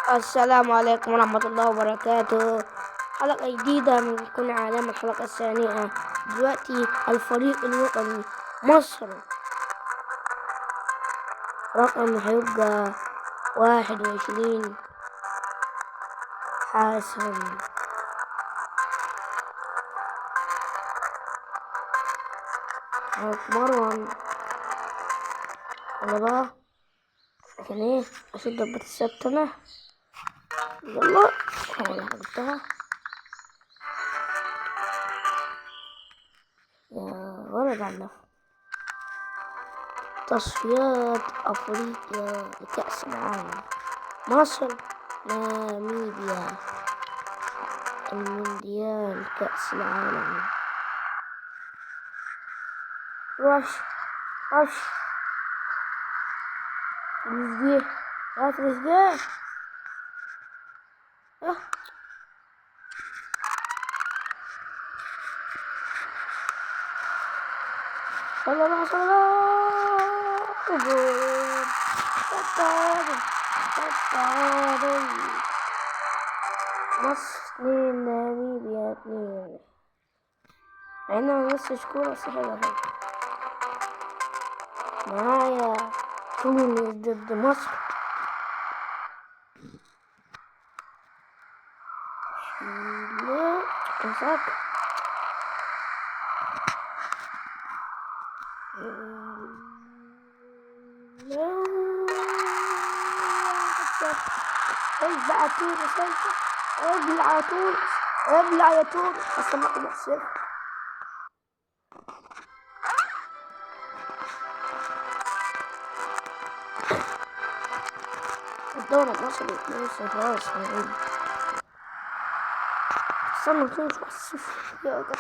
السلام عليكم ورحمة الله وبركاته. حلقة جديدة من كل عالم، الحلقة الثانية. دلوقتي الفريق الوطني مصر رقم هيبقى 21. حسن هيتمرن على بقى عشان ايه اشد ضربة السبتنة. يلا هو اللي حضرتها يا ولد على تصفيات أفريقيا لكأس العالم. مصر ناميبيا المونديال كأس العالم. رش رش تريزيجيه، يا تريزيجيه صلى الله صلى الله. جول التعادل. مصر 2 ناميبيا 2. مع انها نص شكورة بس حلوة. معايا تونس ضد مصر. لا مساك ابلع تونس، ابلع تونس، ابلع يا تونس. اصلا ما كنت بحسب الدورة وصلت لسه خلاص. استنى تونس 1-0 يا جدع.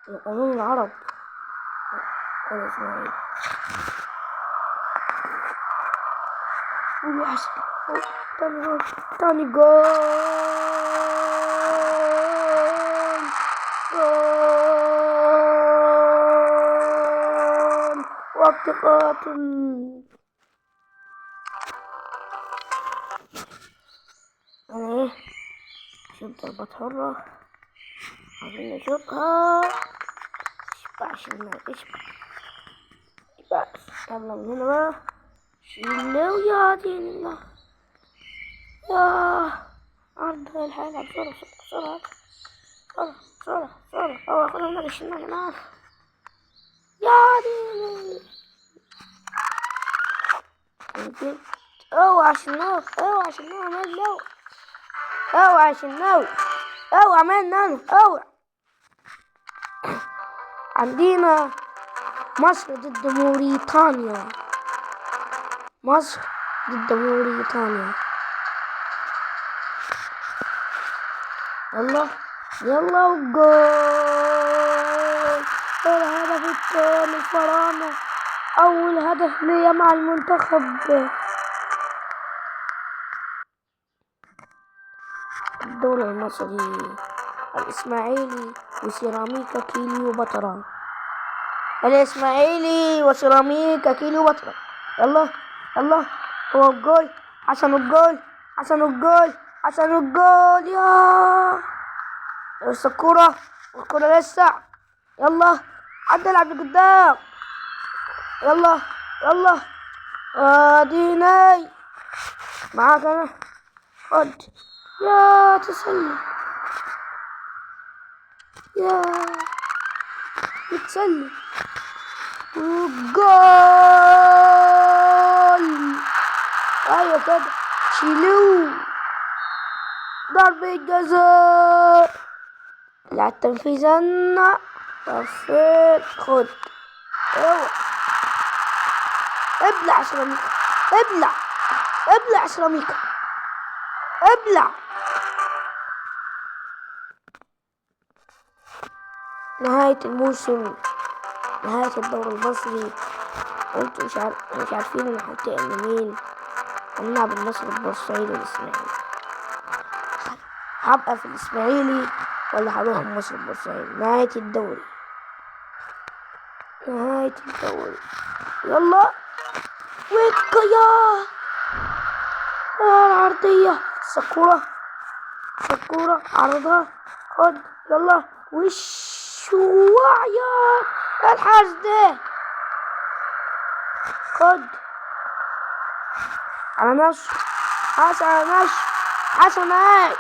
القانون العرب ولا اسمها ايه؟ قول احسن. تاني جول، تاني جول، جول وقت قاتل. انا ايه شوت ضربة حرة، عايزين نشوطها. ميشبعش الماء، ميشبعش. يلا من هنا بقى، شيلوا يا دين الله. يا عرض الحلقة بسرعة بسرعة بسرعة بسرعة بسرعة. أوه خذوا من الشمال معاك يا دين. اوعى شناوي، اوعى شناوي، عمال نو، اوعى شناوي، اوعى عمال نو، اوعى. عندنا مصر ضد موريتانيا. مصر ضد موريتانيا. يلا يلا وجول. الهدف الثاني الفراعنة، أول هدف ليا مع المنتخب. الدوري المصري الإسماعيلي وسيراميكا كليوباترا. الإسماعيلي وسيراميكا كليوباترا. يلا يلا، هو الجول، حسن الجول، حسن الجول، حسن الجول. يا لسه الكرة، الكرة لسه. يلا عدى العب لقدام. يلا يلا اديني معاك انا. خد يا تسلم، يا يتسلم وجول. ايوه كده، شيلوه. ضربة جزاء. لا تنفيذنا. طفيت، خد. اوعى ابلع سيراميكا، ابلع ابلع سيراميكا، ابلع. نهاية الموسم، نهاية الدوري المصري. وانتوا مش عارفين انا هنتقم من مين. هنلعب النصر البورسعيدي والاسماعيلي. هبقى في الاسماعيلي ولا هروح مصر البورسعيدي. نهاية الدوري، نهاية الدوري. يلا ويكا يا العرضية سكورة سكورة عرضها خد يلا وش يا الحارس ده خد على ماشي حاسة على ماشي حاسة معاي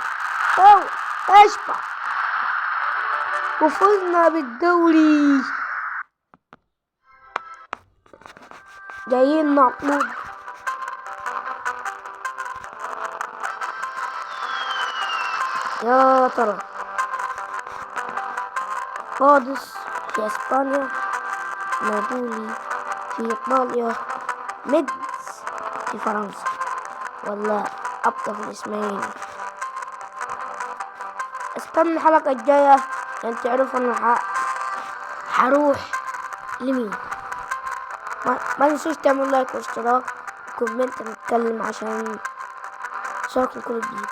هو اشبع وفزنا بالدوري جايين نعقود يا ترى قادس في اسبانيا نابولي في ايطاليا ميدز في فرنسا ولا ابطأ في الاسمين. استنى الحلقة الجاية عشان تعرفوا انا حروح لمين. ما تنسوش تعملوا لايك واشتراك وكومنت نتكلم عشان نشارككم كل جديد.